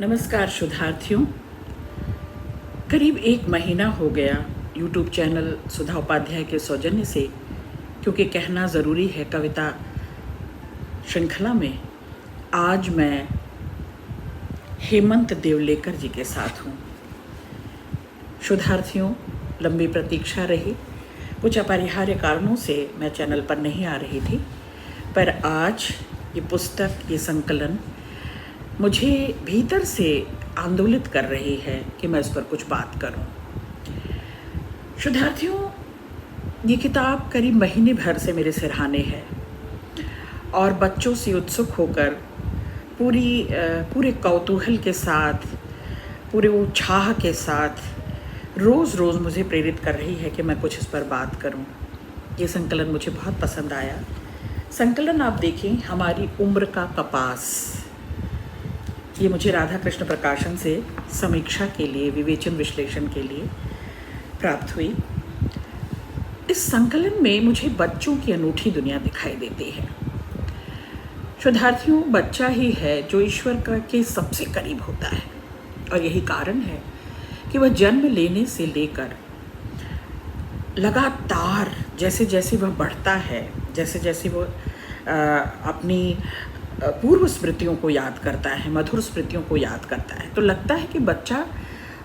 नमस्कार शुद्धार्थियों। करीब 1 महीना हो गया यूट्यूब चैनल सुधा उपाध्याय के सौजन्य से, क्योंकि कहना ज़रूरी है कविता श्रृंखला में, आज मैं हेमंत देवलेकर जी के साथ हूँ। शुद्धार्थियों, लंबी प्रतीक्षा रही, कुछ अपरिहार्य कारणों से मैं चैनल पर नहीं आ रही थी, पर आज ये पुस्तक, ये संकलन मुझे भीतर से आंदोलित कर रही है कि मैं इस पर कुछ बात करूं। शुद्धार्थियों, ये किताब करीब महीने भर से मेरे सिरहाने है और बच्चों से उत्सुक होकर पूरे कौतूहल के साथ, पूरे उत्साह के साथ रोज़ रोज़ मुझे प्रेरित कर रही है कि मैं कुछ इस पर बात करूं। ये संकलन मुझे बहुत पसंद आया। संकलन आप देखें, हमारी उम्र का कपास, ये मुझे राधा कृष्ण प्रकाशन से समीक्षा के लिए, विवेचन विश्लेषण के लिए प्राप्त हुई। इस संकलन में मुझे बच्चों की अनूठी दुनिया दिखाई देती है। शुद्धार्थियों, बच्चा ही है जो ईश्वर के सबसे करीब होता है, और यही कारण है कि वह जन्म लेने से लेकर लगातार जैसे जैसे वह बढ़ता है, जैसे जैसे वह अपनी पूर्व स्मृतियों को याद करता है, मधुर स्मृतियों को याद करता है, तो लगता है कि बच्चा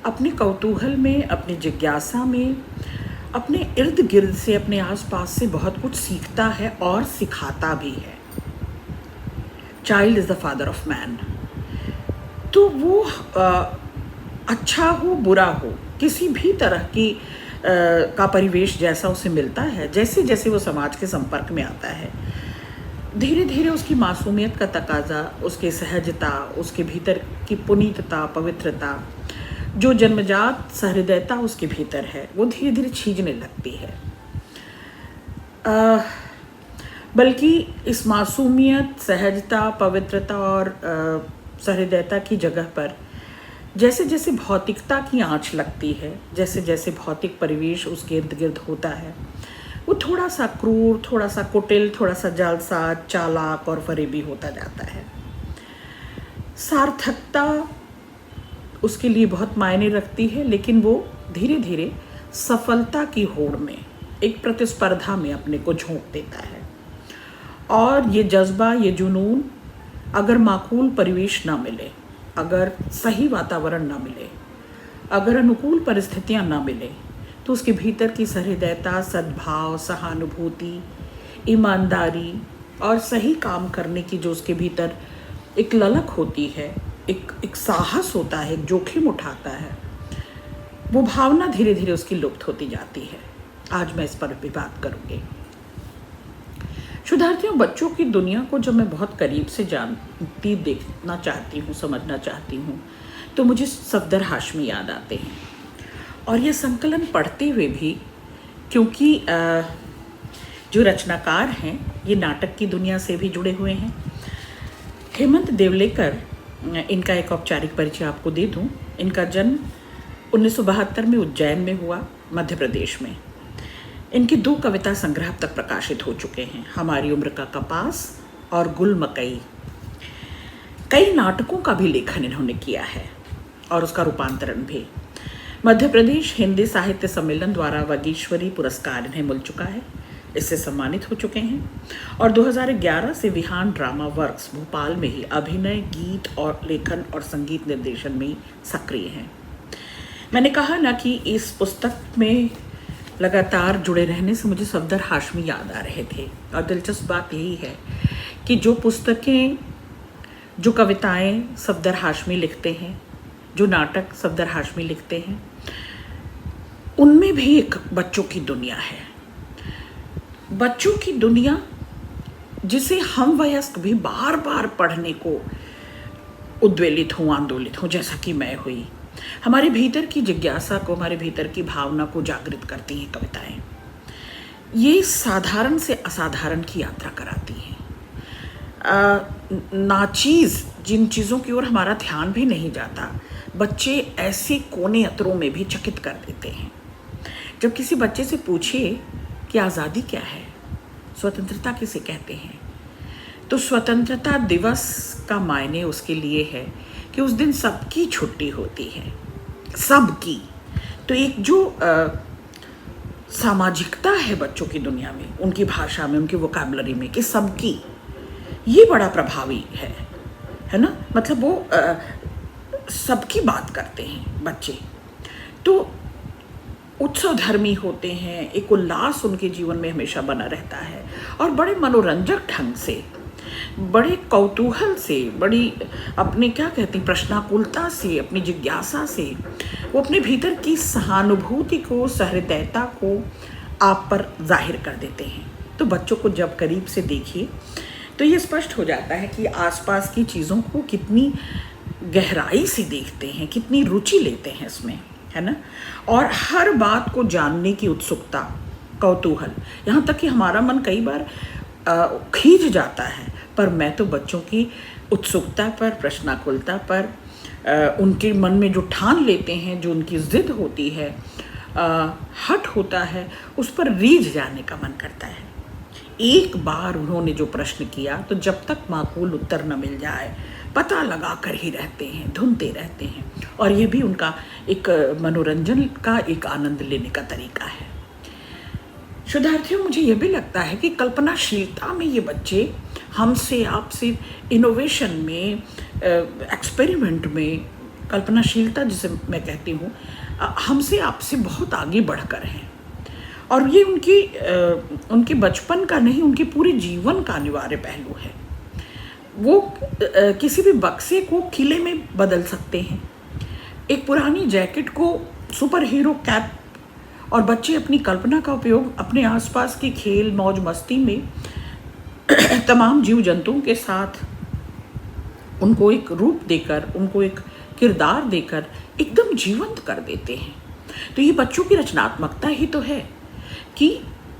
अपने कौतूहल में, अपनी जिज्ञासा में, अपने इर्द गिर्द से, अपने आसपास से बहुत कुछ सीखता है और सिखाता भी है। Child is the father of man. तो वो अच्छा हो बुरा हो, किसी भी तरह की का परिवेश जैसा उसे मिलता है, जैसे जैसे वो समाज के संपर्क में आता है, धीरे धीरे उसकी मासूमियत का तकाजा, उसकी सहजता, उसके भीतर की पुनीतता, पवित्रता, जो जन्मजात सहृदयता उसके भीतर है, वो धीरे धीरे छीजने लगती है। बल्कि इस मासूमियत, सहजता, पवित्रता और सहृदयता की जगह पर जैसे जैसे भौतिकता की आँच लगती है, जैसे जैसे भौतिक परिवेश उसके इर्द गिर्द होता है, वो थोड़ा सा क्रूर, थोड़ा सा कुटिल, थोड़ा सा जालसाज, चालाक और फरेबी होता जाता है। सार्थकता उसके लिए बहुत मायने रखती है, लेकिन वो धीरे धीरे सफलता की होड़ में, एक प्रतिस्पर्धा में अपने को झोंक देता है। और ये जज्बा, ये जुनून, अगर माकूल परिवेश ना मिले, अगर सही वातावरण ना मिले, अगर अनुकूल परिस्थितियां ना मिले, तो उसके भीतर की सहृदयता, सद्भाव, सहानुभूति, ईमानदारी और सही काम करने की जो उसके भीतर एक ललक होती है, एक साहस होता है, एक जोखिम उठाता है, वो भावना धीरे धीरे उसकी लुप्त होती जाती है। आज मैं इस पर भी बात करूँगी। शुद्धार्थियों, बच्चों की दुनिया को जब मैं बहुत करीब से जानती, देखना चाहती हूँ, समझना चाहती हूँ, तो मुझे सफदर हाशमी याद आते हैं। और ये संकलन पढ़ते हुए भी, क्योंकि जो रचनाकार हैं ये नाटक की दुनिया से भी जुड़े हुए हैं। हेमंत देवलेकर, इनका एक औपचारिक परिचय आपको दे दूं। इनका जन्म 1972 में उज्जैन में हुआ, मध्य प्रदेश में। इनके 2 कविता संग्रह अब तक प्रकाशित हो चुके हैं, हमारी उम्र का कपास और गुल मकई। कई नाटकों का भी लेखन इन्होंने किया है और उसका रूपांतरण भी। मध्य प्रदेश हिंदी साहित्य सम्मेलन द्वारा वागीश्वरी पुरस्कार इन्हें मिल चुका है, इससे सम्मानित हो चुके हैं। और 2011 से विहान ड्रामा वर्क्स भोपाल में ही अभिनय, गीत और लेखन और संगीत निर्देशन में सक्रिय हैं। मैंने कहा ना कि इस पुस्तक में लगातार जुड़े रहने से मुझे सफदर हाशमी याद आ रहे थे। और दिलचस्प बात यही है कि जो पुस्तकें, जो कविताएं सफदर हाशमी लिखते हैं, जो नाटक सफदर हाशमी लिखते हैं, उनमें भी एक बच्चों की दुनिया है। बच्चों की दुनिया जिसे हम वयस्क भी बार बार पढ़ने को उद्वेलित हों, आंदोलित हों, जैसा कि मैं हुई। हमारे भीतर की जिज्ञासा को, हमारे भीतर की भावना को जागृत करती हैं कविताएं। ये साधारण से असाधारण की यात्रा कराती हैं। नाचीज जिन चीज़ों की ओर हमारा ध्यान भी नहीं जाता, बच्चे ऐसे कोने अतरों में भी चकित कर देते हैं। जब किसी बच्चे से पूछिए कि आज़ादी क्या है, स्वतंत्रता किसे कहते हैं, तो स्वतंत्रता दिवस का मायने उसके लिए है कि उस दिन सबकी छुट्टी होती है, सबकी। तो एक जो सामाजिकता है बच्चों की दुनिया में, उनकी भाषा में, उनकी वोकैबुलरी में, कि सबकी, ये बड़ा प्रभावी है ना। मतलब वो सबकी बात करते हैं बच्चे। तो उत्सव धर्मी होते हैं, एक उल्लास उनके जीवन में हमेशा बना रहता है, और बड़े मनोरंजक ढंग से, बड़े कौतूहल से, बड़ी अपने क्या कहते हैं प्रश्नाकुलता से, अपनी जिज्ञासा से वो अपने भीतर की सहानुभूति को, सहृदयता को आप पर जाहिर कर देते हैं। तो बच्चों को जब करीब से देखिए तो ये स्पष्ट हो जाता है कि आसपास की चीज़ों को कितनी गहराई से देखते हैं, कितनी रुचि लेते हैं इसमें, है ना। और हर बात को जानने की उत्सुकता, कौतूहल, यहाँ तक कि हमारा मन कई बार खींच जाता है। पर मैं तो बच्चों की उत्सुकता पर, प्रश्नाकुलता पर, उनके मन में जो ठान लेते हैं, जो उनकी जिद होती है, हट होता है, उस पर रीझ जाने का मन करता है। एक बार उन्होंने जो प्रश्न किया तो जब तक माकूल उत्तर न मिल जाए पता लगा कर ही रहते हैं, ढूंढते रहते हैं। और ये भी उनका एक मनोरंजन का एक आनंद लेने का तरीका है। शोधार्थियों, मुझे ये भी लगता है कि कल्पनाशीलता में ये बच्चे हमसे, आपसे, इनोवेशन में, एक्सपेरिमेंट में, कल्पनाशीलता जिसे मैं कहती हूँ, हमसे, आपसे बहुत आगे बढ़कर हैं। और ये उनके बचपन का नहीं, उनके पूरे जीवन का अनिवार्य पहलू है। वो किसी भी बक्से को किले में बदल सकते हैं, एक पुरानी जैकेट को सुपर हीरो कैप, और बच्चे अपनी कल्पना का उपयोग अपने आसपास के खेल, मौज मस्ती में तमाम जीव जंतुओं के साथ उनको एक रूप देकर, उनको एक किरदार देकर एकदम जीवंत कर देते हैं। तो ये बच्चों की रचनात्मकता ही तो है कि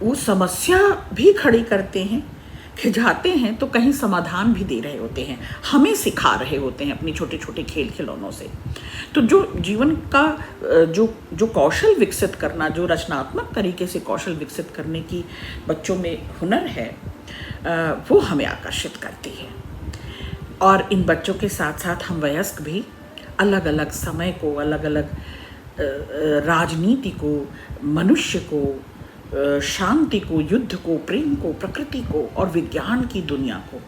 वो समस्या भी खड़ी करते हैं, खिंचाते हैं, तो कहीं समाधान भी दे रहे होते हैं, हमें सिखा रहे होते हैं अपनी छोटे छोटे खेल खिलौनों से। तो जो जीवन का जो कौशल विकसित करना, जो रचनात्मक तरीके से कौशल विकसित करने की बच्चों में हुनर है, वो हमें आकर्षित करती है। और इन बच्चों के साथ साथ हम वयस्क भी अलग अलग समय को, अलग अलग राजनीति को, मनुष्य को, शांति को, युद्ध को, प्रेम को, प्रकृति को और विज्ञान की दुनिया को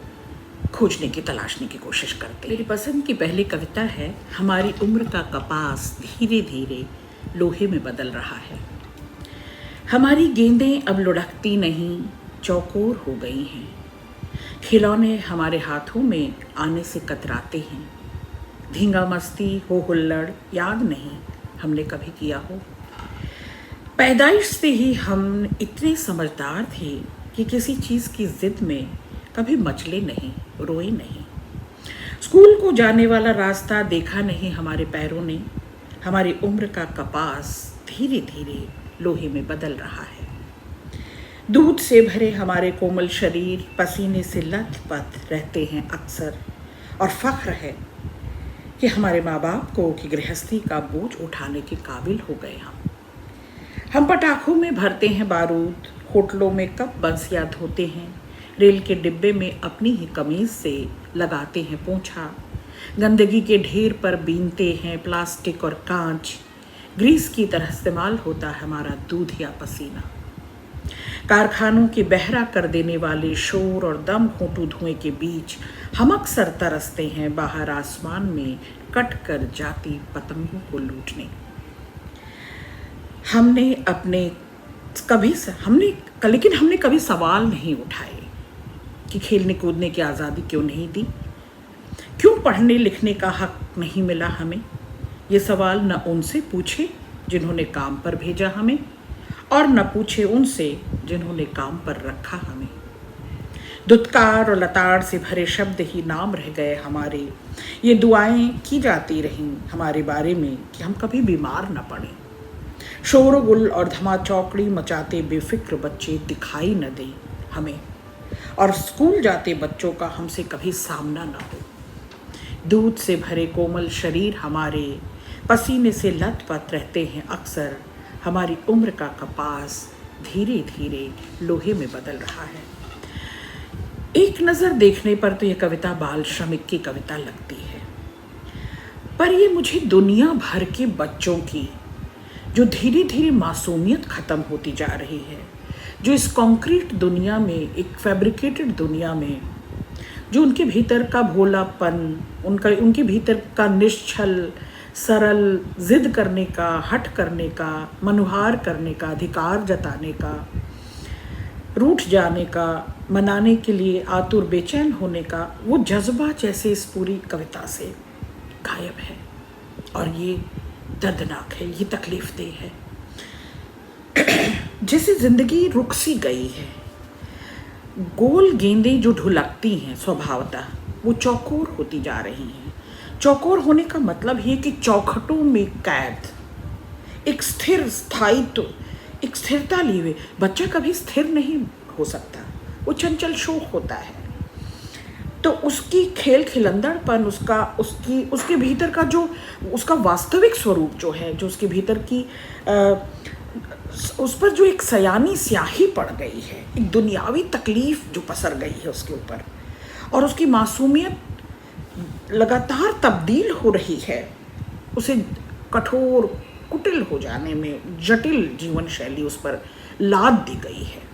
खोजने की, तलाशने की कोशिश करते हैं। मेरी पसंद की पहली कविता है, हमारी उम्र का कपास धीरे धीरे लोहे में बदल रहा है। हमारी गेंदें अब लुढ़कती नहीं, चौकोर हो गई हैं। खिलौने हमारे हाथों में आने से कतराते हैं। धींगा मस्ती, हो हुल्लड़ याद नहीं हमने कभी किया हो। पैदाइश से ही हम इतने समझदार थे कि किसी चीज़ की जिद में कभी मचले नहीं, रोए नहीं। स्कूल को जाने वाला रास्ता देखा नहीं हमारे पैरों ने। हमारी उम्र का कपास धीरे धीरे लोहे में बदल रहा है। दूध से भरे हमारे कोमल शरीर पसीने से लथपथ रहते हैं अक्सर, और फख्र है कि हमारे माँ बाप को कि गृहस्थी का बोझ उठाने के काबिल हो गए हम पटाखों में भरते हैं बारूद, होटलों में कप बंसियाँ धोते हैं, रेल के डिब्बे में अपनी ही कमीज से लगाते हैं पोंछा, गंदगी के ढेर पर बीनते हैं प्लास्टिक और कांच, ग्रीस की तरह इस्तेमाल होता है हमारा दूध या पसीना। कारखानों के बहरा कर देने वाले शोर और दम घोंटू धुएं के बीच हम अक्सर तरसते हैं बाहर आसमान में कट कर जाती पतंगों को लूटने। लेकिन हमने कभी सवाल नहीं उठाए कि खेलने कूदने की आज़ादी क्यों नहीं दी, क्यों पढ़ने लिखने का हक नहीं मिला हमें। ये सवाल न उनसे पूछे जिन्होंने काम पर भेजा हमें, और न पूछे उनसे जिन्होंने काम पर रखा हमें। दुत्कार और लताड़ से भरे शब्द ही नाम रह गए हमारे। ये दुआएं की जाती रहीं हमारे बारे में कि हम कभी बीमार न पड़ें। शोरगुल और धमा चौकड़ी मचाते बेफिक्र बच्चे दिखाई न दें हमें, और स्कूल जाते बच्चों का हमसे कभी सामना न हो। दूध से भरे कोमल शरीर हमारे पसीने से लथपथ रहते हैं अक्सर। हमारी उम्र का कपास धीरे धीरे लोहे में बदल रहा है। एक नज़र देखने पर तो यह कविता बाल श्रमिक की कविता लगती है। पर ये मुझे दुनिया भर के बच्चों की जो धीरे धीरे मासूमियत ख़त्म होती जा रही है, जो इस कंक्रीट दुनिया में, एक फैब्रिकेटेड दुनिया में, जो उनके भीतर का भोलापन, उनके भीतर का निश्चल सरल जिद करने का, हट करने का, मनुहार करने का, अधिकार जताने का, रूठ जाने का, मनाने के लिए आतुर बेचैन होने का, वो जज्बा जैसे इस पूरी कविता से गायब है। और ये दर्दनाक है, ये तकलीफ देह है। जैसे जिंदगी रुक सी गई है। गोल गेंदें जो ढुलकती हैं स्वभावतः, वो चौकोर होती जा रही हैं। चौकोर होने का मतलब ये कि चौखटों में कैद, एक स्थिर स्थायित्व, एक स्थिरता लिए हुए। बच्चा कभी स्थिर नहीं हो सकता, वो चंचल शोक होता है। तो उसकी खेल खिलंदड़पन, उसके भीतर का जो उसका वास्तविक स्वरूप जो है, जो उसके भीतर की उस पर जो एक सयानी स्याही पड़ गई है, एक दुनियावी तकलीफ जो पसर गई है उसके ऊपर, और उसकी मासूमियत लगातार तब्दील हो रही है, उसे कठोर कुटिल हो जाने में जटिल जीवन शैली उस पर लाद दी गई है।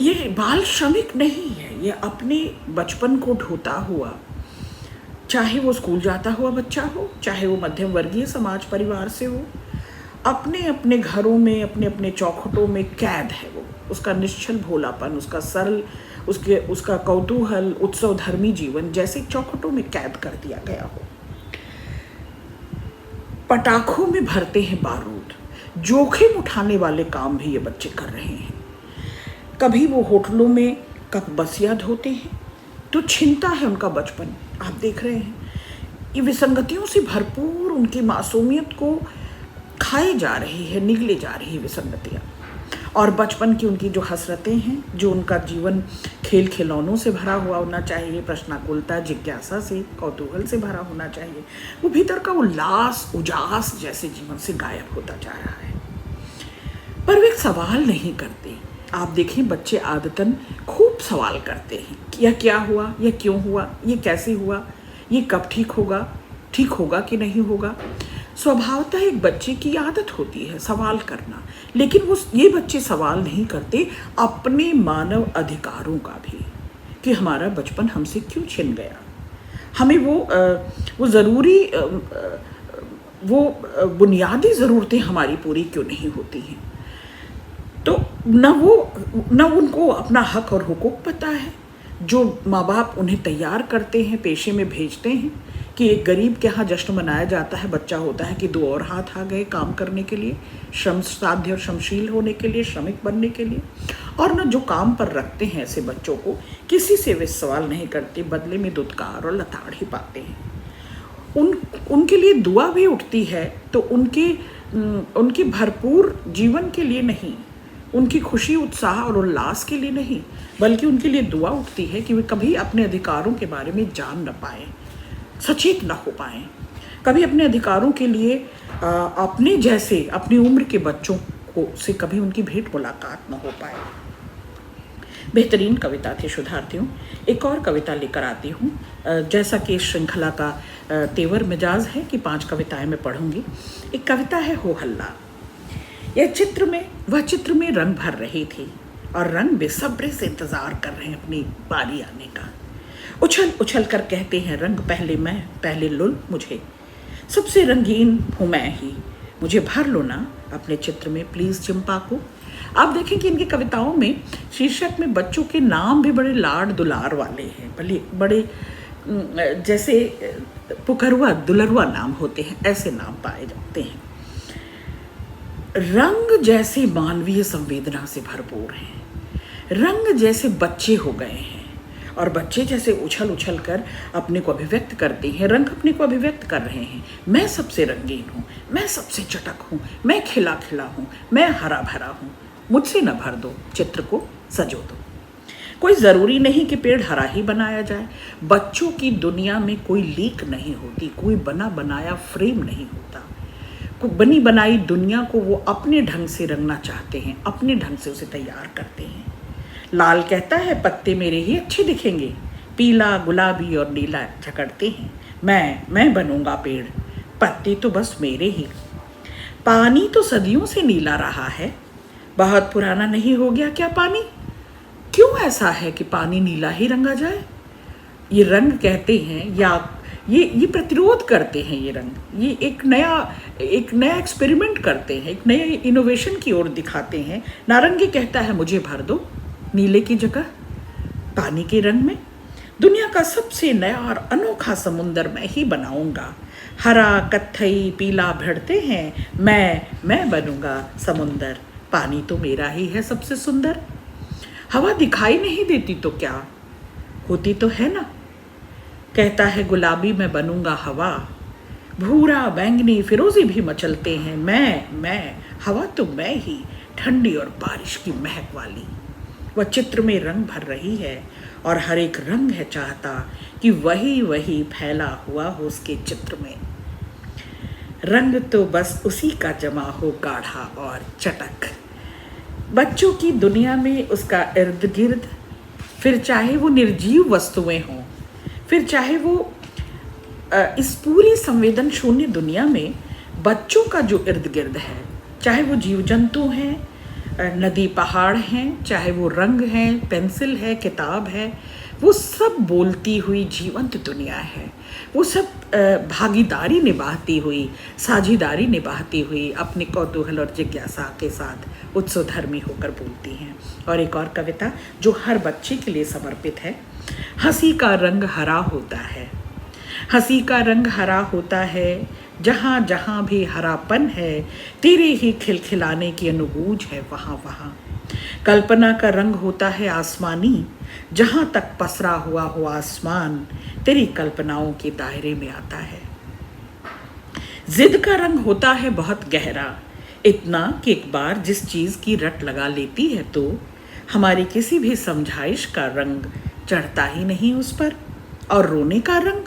ये बाल श्रमिक नहीं है, ये अपने बचपन को ढोता हुआ, चाहे वो स्कूल जाता हुआ बच्चा हो, चाहे वो मध्यम वर्गीय समाज परिवार से हो, अपने अपने घरों में, अपने अपने चौखटों में कैद है। वो उसका निश्चल भोलापन, उसका सरल, उसका कौतूहल, उत्सव धर्मी जीवन जैसे चौखटों में कैद कर दिया गया हो। पटाखों में भरते हैं बारूद, जोखिम उठाने वाले काम भी ये बच्चे कर रहे हैं। कभी वो होटलों में कप बसिया धोते हैं, तो छिनता है उनका बचपन। आप देख रहे हैं, ये विसंगतियों से भरपूर उनकी मासूमियत को खाए जा रही है, निगले जा रही है विसंगतियाँ। और बचपन की उनकी जो हसरतें हैं, जो उनका जीवन खेल खिलौनों से भरा हुआ होना चाहिए, प्रश्नाकुलता, जिज्ञासा से, कौतूहल से भरा होना चाहिए, वो भीतर का उल्लास, उजास जैसे जीवन से गायब होता जा रहा है। पर वे एक सवाल नहीं करते। आप देखें, बच्चे आदतन खूब सवाल करते हैं, यह क्या हुआ, यह क्यों हुआ, ये कैसे हुआ, ये कब ठीक होगा कि नहीं होगा। स्वभावतः एक बच्चे की आदत होती है सवाल करना, लेकिन ये बच्चे सवाल नहीं करते अपने मानव अधिकारों का भी, कि हमारा बचपन हमसे क्यों छिन गया, हमें वो ज़रूरी वो बुनियादी ज़रूरतें हमारी पूरी क्यों नहीं होती हैं। तो न उनको अपना हक और हुकूक पता है। जो माँ बाप उन्हें तैयार करते हैं, पेशे में भेजते हैं कि एक गरीब के यहाँ जश्न मनाया जाता है, बच्चा होता है कि दो और हाथ आ गए काम करने के लिए, श्रम साध्य और श्रमशील होने के लिए, श्रमिक बनने के लिए। और न जो काम पर रखते हैं ऐसे बच्चों को, किसी से वे सवाल नहीं करते, बदले में दुत्कार और लताड़ ही पाते हैं। उनके लिए दुआ भी उठती है तो उनके भरपूर जीवन के लिए नहीं, उनकी खुशी, उत्साह और उल्लास के लिए नहीं, बल्कि उनके लिए दुआ उठती है कि वे कभी अपने अधिकारों के बारे में जान न पाएं, सचेत न हो पाएं, कभी अपने अधिकारों के लिए अपने जैसे अपनी उम्र के बच्चों को से कभी उनकी भेंट मुलाकात न हो पाए। बेहतरीन कविता थी शुद्धार्थियों। एक और कविता लेकर आती हूँ। जैसा कि इस श्रृंखला का तेवर मिजाज है कि 5 कविताएं मैं पढ़ूंगी। एक कविता है हो हल्ला। वह चित्र में रंग भर रही थी और रंग बेसब्री से इंतजार कर रहे हैं अपनी बारी आने का। उछल उछल कर कहते हैं रंग, पहले मैं, पहले लुल मुझे, सबसे रंगीन हूँ मैं ही, मुझे भर लो ना अपने चित्र में प्लीज़ चंपा को। आप देखें कि इनकी कविताओं में शीर्षक में बच्चों के नाम भी बड़े लाड दुलार वाले हैं, बड़े जैसे पुकरुआ दुलरुआ नाम होते हैं, ऐसे नाम पाए जाते हैं। रंग जैसे मानवीय संवेदना से भरपूर हैं, रंग जैसे बच्चे हो गए हैं और बच्चे जैसे उछल उछल कर अपने को अभिव्यक्त करते हैं, रंग अपने को अभिव्यक्त कर रहे हैं। मैं सबसे रंगीन हूँ, मैं सबसे चटक हूँ, मैं खिला खिला हूँ, मैं हरा भरा हूँ, मुझसे न भर दो चित्र को, सजो दो। कोई ज़रूरी नहीं कि पेड़ हरा ही बनाया जाए। बच्चों की दुनिया में कोई लीक नहीं होती, कोई बना बनाया फ्रेम नहीं होता। बनी बनाई दुनिया को वो अपने ढंग से रंगना चाहते हैं, अपने ढंग से उसे तैयार करते हैं। लाल कहता है पत्ते मेरे ही अच्छे दिखेंगे, पीला गुलाबी और नीला झकड़ते हैं, मैं बनूंगा पेड़, पत्ते तो बस मेरे ही। पानी तो सदियों से नीला रहा है, बहुत पुराना नहीं हो गया क्या पानी? क्यों ऐसा है कि पानी नीला ही रंगा जाए? ये रंग कहते हैं या ये प्रतिरोध करते हैं, ये रंग, ये एक नया एक्सपेरिमेंट करते हैं, एक नए इनोवेशन की ओर दिखाते हैं। नारंगी कहता है मुझे भर दो नीले की जगह पानी के रंग में, दुनिया का सबसे नया और अनोखा समुंदर मैं ही बनाऊंगा। हरा कत्थई पीला भिड़ते हैं, मैं बनूंगा समुंदर, पानी तो मेरा ही है सबसे सुंदर। हवा दिखाई नहीं देती तो क्या होती तो है ना, कहता है गुलाबी मैं बनूंगा हवा, भूरा बैंगनी फिरोजी भी मचलते हैं, मैं हवा तो मैं ही, ठंडी और बारिश की महक वाली। वह चित्र में रंग भर रही है और हर एक रंग है चाहता कि वही फैला हुआ हो उसके चित्र में। रंग तो बस उसी का जमा हो गाढ़ा और चटक। बच्चों की दुनिया में उसका इर्द गिर्द, फिर चाहे वो निर्जीव वस्तुएं हों, फिर चाहे वो इस पूरी संवेदन शून्य दुनिया में बच्चों का जो इर्द गिर्द है, चाहे वो जीव जंतु हैं, नदी पहाड़ हैं, चाहे वो रंग हैं, पेंसिल है, किताब है, वो सब बोलती हुई जीवंत दुनिया है। वो सब भागीदारी निभाती हुई, साझीदारी निभाती हुई अपने कौतूहल और जिज्ञासा के साथ उत्सवधर्मी होकर बोलती हैं। और एक और कविता जो हर बच्चे के लिए समर्पित है, हंसी का रंग हरा होता है, हंसी का रंग हरा होता है, जहाँ जहाँ भी हरापन है, तेरे ही खिलखिलाने की अनुभूज है वहाँ वहाँ। कल्पना का रंग होता है आसमानी, जहाँ तक पसरा हुआ हो आसमान, तेरी कल्पनाओं के दायरे में आता है। जिद का रंग होता है बहुत गहरा, इतना कि एक बार जिस चीज़ की रट लगा लेती है तो हमारी किसी भी समझाइश का रंग चढ़ता ही नहीं उस पर। और रोने का रंग,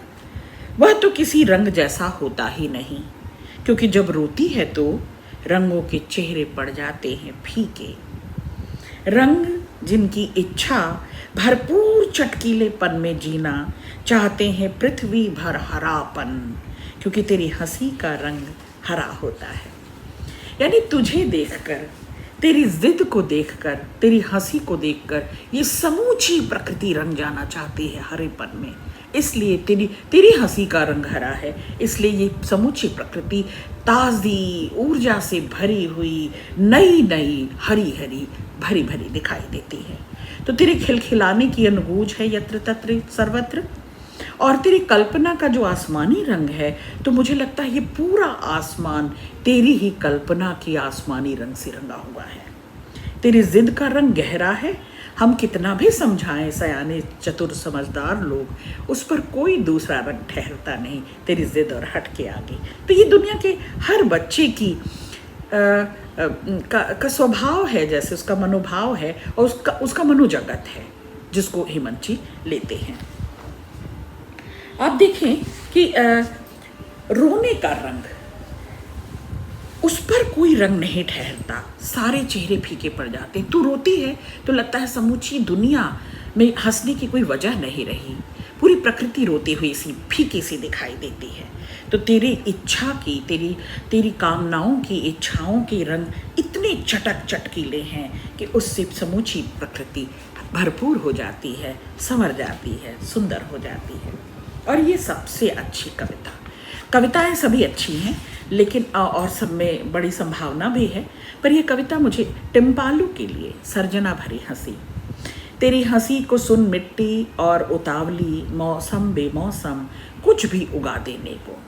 वह तो किसी रंग जैसा होता ही नहीं, क्योंकि जब रोती है तो रंगों के चेहरे पड़ जाते हैं फीके। रंग जिनकी इच्छा भरपूर चटकीलेपन में जीना चाहते हैं पृथ्वी भर हरापन, क्योंकि तेरी हंसी का रंग हरा होता है। यानी तुझे देखकर, तेरी जिद को देखकर, तेरी हंसी को देखकर ये समूची प्रकृति रंग जाना चाहती है हरेपन में। इसलिए तेरी हंसी का रंग हरा है, इसलिए ये समूची प्रकृति ताज़ी ऊर्जा से भरी हुई, नई नई, हरी हरी, भरी भरी दिखाई देती है। तो तेरे खिलखिलाने की अनगूंज है यत्र तत्र सर्वत्र। और तेरी कल्पना का जो आसमानी रंग है, तो मुझे लगता है ये पूरा आसमान तेरी ही कल्पना की आसमानी रंग से रंगा हुआ है। तेरी जिद का रंग गहरा है, हम कितना भी समझाएं सयाने चतुर समझदार लोग, उस पर कोई दूसरा रंग ठहरता नहीं तेरी जिद और हट के आगे। तो ये दुनिया के हर बच्चे की का स्वभाव है, जैसे उसका मनोभाव है और उसका मनोजगत है, जिसको हेमंत जी लेते हैं। आप देखें कि रोने का रंग, उस पर कोई रंग नहीं ठहरता, सारे चेहरे फीके पड़ जाते हैं। तू रोती है तो लगता है समूची दुनिया में हंसने की कोई वजह नहीं रही, पूरी प्रकृति रोती हुई सी फीकी सी दिखाई देती है। तो तेरी इच्छा की, तेरी कामनाओं की, इच्छाओं के रंग इतने चटकीले हैं कि उससे समूची प्रकृति भरपूर हो जाती है, संवर जाती है, सुंदर हो जाती है। और ये सबसे अच्छी कविताएं सभी अच्छी हैं, लेकिन और सब में बड़ी संभावना भी है। पर यह कविता मुझे टिम्पालू के लिए, सर्जना भरी हंसी, तेरी हंसी को सुन मिट्टी और उतावली, मौसम बेमौसम कुछ भी उगा देने को।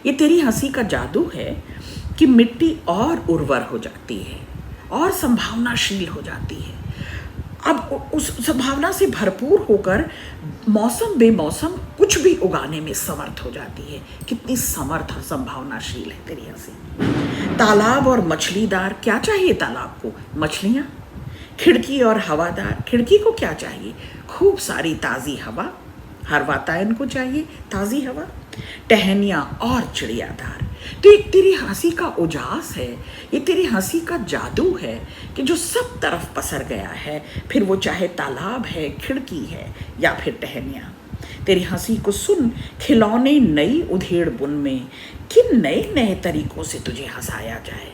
ये तेरी हंसी का जादू है कि मिट्टी और उर्वर हो जाती है और संभावनाशील हो जाती है। अब उस संभावना से भरपूर होकर मौसम बेमौसम कुछ भी उगाने में समर्थ हो जाती है। कितनी समर्थ और संभावनाशील है तेरी हंसी। तालाब और मछलीदार, क्या चाहिए तालाब को? मछलियाँ। खिड़की और हवादार, खिड़की को क्या चाहिए? खूब सारी ताज़ी हवा। हर वातायन को चाहिए ताज़ी हवा। टहनियाँ और चिड़ियादार। तो एक तेरी हंसी का उजास है, ये तेरी हंसी का जादू है कि जो सब तरफ पसर गया है, फिर वो चाहे तालाब है, खिड़की है या फिर टहनियाँ। तेरी हंसी को सुन खिलौने नई उधेड़ बुन में, किन नए नए तरीकों से तुझे हंसाया जाए।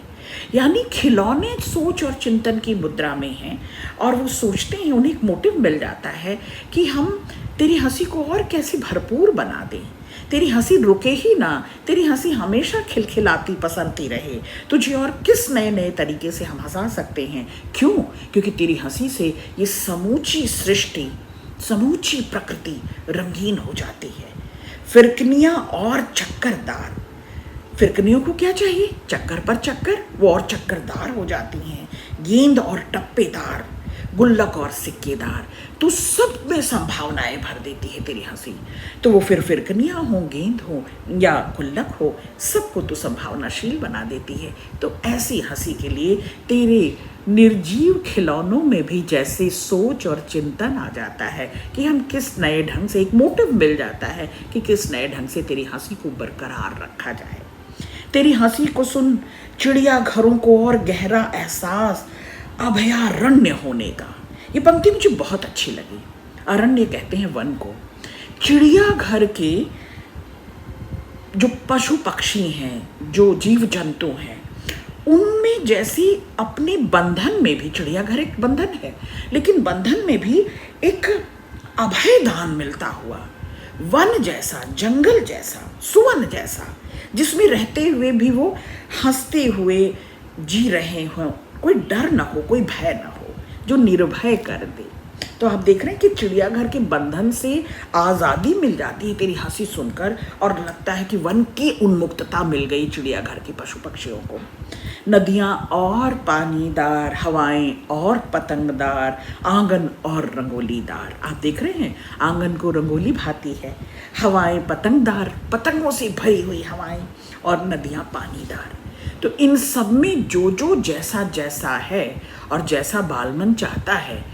यानी खिलौने सोच और चिंतन की मुद्रा में हैं और वो सोचते हैं, उन्हें एक मोटिव मिल जाता है कि हम तेरी हंसी को और कैसे भरपूर बना दें, तेरी हंसी रुके ही ना, तेरी हंसी हमेशा खिलखिलाती पसरती रहे, तुझे और किस नए नए तरीके से हम हंसा सकते हैं। क्यों? क्योंकि तेरी हंसी से ये समूची सृष्टि, समूची प्रकृति रंगीन हो जाती है। फिरकनियाँ और चक्करदार, फिरकनियों को क्या चाहिए? चक्कर पर चक्कर, वो और चक्करदार हो जाती हैं। गेंद और टप्पेदार, गुल्लक और सिक्केदार, तो सब में संभावनाएं भर देती है तेरी हंसी। तो वो फिर फिरकनियाँ हो, गेंद हो या गुल्लक हो, सबको तो संभावनाशील बना देती है। तो ऐसी हंसी के लिए तेरे निर्जीव खिलौनों में भी जैसे सोच और चिंतन आ जाता है कि हम किस नए ढंग से, एक मोटिव मिल जाता है कि किस नए ढंग से तेरी हंसी को बरकरार रखा जाए। तेरी हंसी को सुन चिड़ियाघरों को और गहरा एहसास अभयारण्य होने का। ये पंक्ति मुझे बहुत अच्छी लगी। अरण्य कहते हैं वन को। चिड़ियाघर के जो पशु पक्षी हैं, जो जीव जंतु हैं, उनमें जैसी अपने बंधन में भी, चिड़ियाघर एक बंधन है, लेकिन बंधन में भी एक अभयदान मिलता हुआ वन जैसा, जंगल जैसा, सुवन जैसा, जिसमें रहते हुए भी वो हंसते हुए जी रहे हों, कोई डर ना हो, कोई भय ना हो, जो निर्भय कर दे। तो आप देख रहे हैं कि चिड़ियाघर के बंधन से आज़ादी मिल जाती है तेरी हंसी सुनकर, और लगता है कि वन की उन्मुक्तता मिल गई चिड़ियाघर के पशु पक्षियों को। नदियाँ और पानीदार, हवाएं और पतंगदार, आंगन और रंगोलीदार। आप देख रहे हैं आंगन को रंगोली भाती है, हवाएं पतंगदार, पतंगों से भरी हुई हवाएं, और नदियाँ पानीदार। तो इन सब में जो जो जैसा जैसा है और जैसा बालमन चाहता है,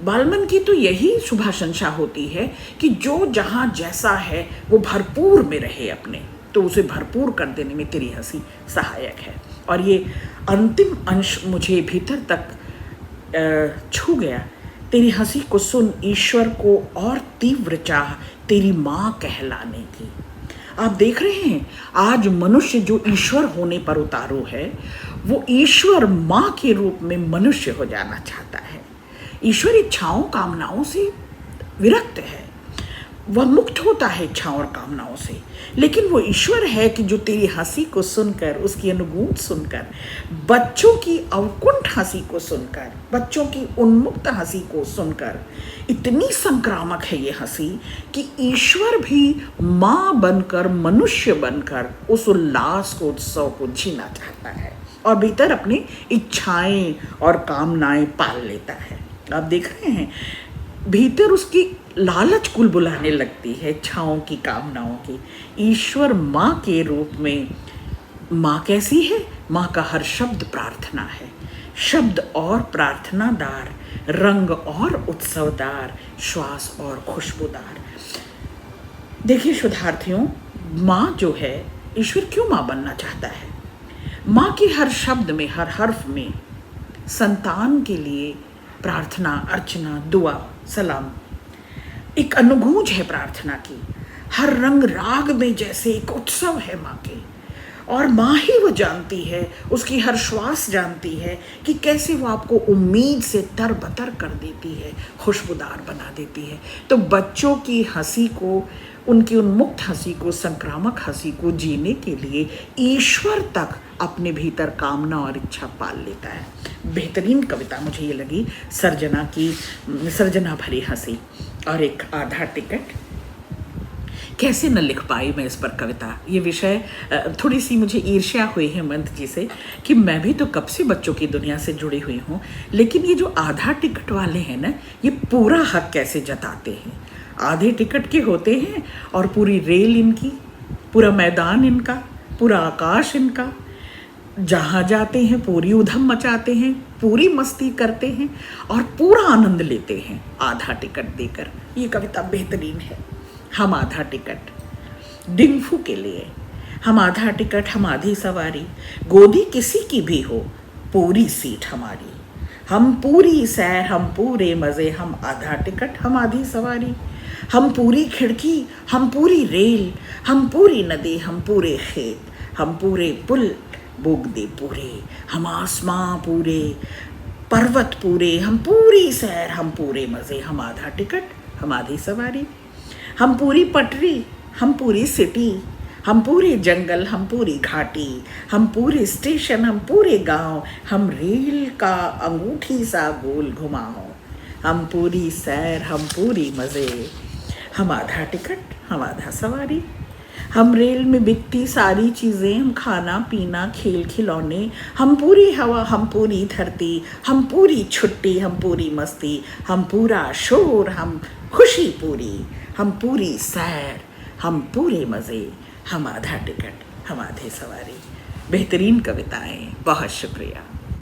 बालमन की तो यही शुभाशंसा होती है कि जो जहाँ जैसा है वो भरपूर में रहे अपने, तो उसे भरपूर कर देने में तेरी हंसी सहायक है। और ये अंतिम अंश मुझे भीतर तक छू गया। तेरी हंसी को सुन ईश्वर को और तीव्र चाह तेरी माँ कहलाने की। आप देख रहे हैं आज मनुष्य जो ईश्वर होने पर उतारू है, वो ईश्वर माँ के रूप में मनुष्य हो जाना चाहता है। ईश्वर इच्छाओं कामनाओं से विरक्त है, वह मुक्त होता है इच्छाओं और कामनाओं से, लेकिन वो ईश्वर है कि जो तेरी हंसी को सुनकर, उसकी अनुगूंज सुनकर, बच्चों की अवकुंठ हंसी को सुनकर, बच्चों की उन्मुक्त हंसी को सुनकर, इतनी संक्रामक है ये हंसी कि ईश्वर भी माँ बनकर, मनुष्य बनकर उस उल्लास को, उत्सव को जीना चाहता है और भीतर अपनी इच्छाएं और कामनाएं पाल लेता है। आप देख रहे हैं भीतर उसकी लालच कुल बुलाने लगती है, इच्छाओं की, कामनाओं की। ईश्वर माँ के रूप में, माँ कैसी है? माँ का हर शब्द प्रार्थना है, शब्द और प्रार्थनादार, रंग और उत्सवदार, श्वास और खुशबूदार। देखिए शुद्धार्थियों, माँ जो है, ईश्वर क्यों माँ बनना चाहता है? माँ के हर शब्द में, हर हर्फ में संतान के लिए प्रार्थना, अर्चना, दुआ, सलाम, एक अनुगूंज है प्रार्थना की। हर रंग राग में जैसे एक उत्सव है माँ के, और माँ ही वो जानती है, उसकी हर श्वास जानती है कि कैसे वो आपको उम्मीद से तरबतर कर देती है, खुशबूदार बना देती है। तो बच्चों की हंसी को, उनकी उन्मुक्त हंसी को, संक्रामक हंसी को जीने के लिए ईश्वर तक अपने भीतर कामना और इच्छा पाल लेता है। बेहतरीन कविता मुझे ये लगी, सर्जना की सर्जना भरी हंसी। और एक आधा टिकट, कैसे न लिख पाई मैं इस पर कविता। ये विषय थोड़ी सी मुझे ईर्ष्या हुई है हेमंत जी से कि मैं भी तो कब से बच्चों की दुनिया से जुड़ी हुई हूँ, लेकिन ये जो आधा टिकट वाले हैं ना, ये पूरा हक कैसे जताते हैं। आधे टिकट के होते हैं और पूरी रेल इनकी, पूरा मैदान इनका, पूरा आकाश इनका, जहाँ जाते हैं पूरी उधम मचाते हैं, पूरी मस्ती करते हैं और पूरा आनंद लेते हैं आधा टिकट देकर। ये कविता बेहतरीन है। हम आधा टिकट डिंगफू के लिए, हम आधा टिकट, हम आधी सवारी, गोदी किसी की भी हो, पूरी सीट हमारी। हम पूरी सैर, हम पूरे मज़े, हम आधा टिकट, हम आधी सवारी। हम पूरी खिड़की, हम पूरी रेल, हम पूरी नदी, हम पूरे खेत, हम पूरे पुल बोगदे पूरे, हम आसमां पूरे, पर्वत पूरे, हम पूरी सैर, हम पूरे मज़े, हम आधा टिकट, हम आधी सवारी। हम पूरी पटरी, हम पूरी सिटी, हम पूरे जंगल, हम पूरी घाटी, हम पूरे स्टेशन, हम पूरे गांव, हम रेल का अंगूठी सा गोल घुमाओ। हम पूरी सैर, हम पूरी मज़े, हम आधा टिकट, हम आधा सवारी। हम रेल में बिकती सारी चीज़ें, हम खाना पीना खेल खिलौने, हम पूरी हवा, हम पूरी धरती, हम पूरी छुट्टी, हम पूरी मस्ती, हम पूरा शोर, हम खुशी पूरी, हम पूरी सैर, हम पूरे मज़े, हम आधा टिकट, हम आधे सवारी। बेहतरीन कविताएं, बहुत शुक्रिया।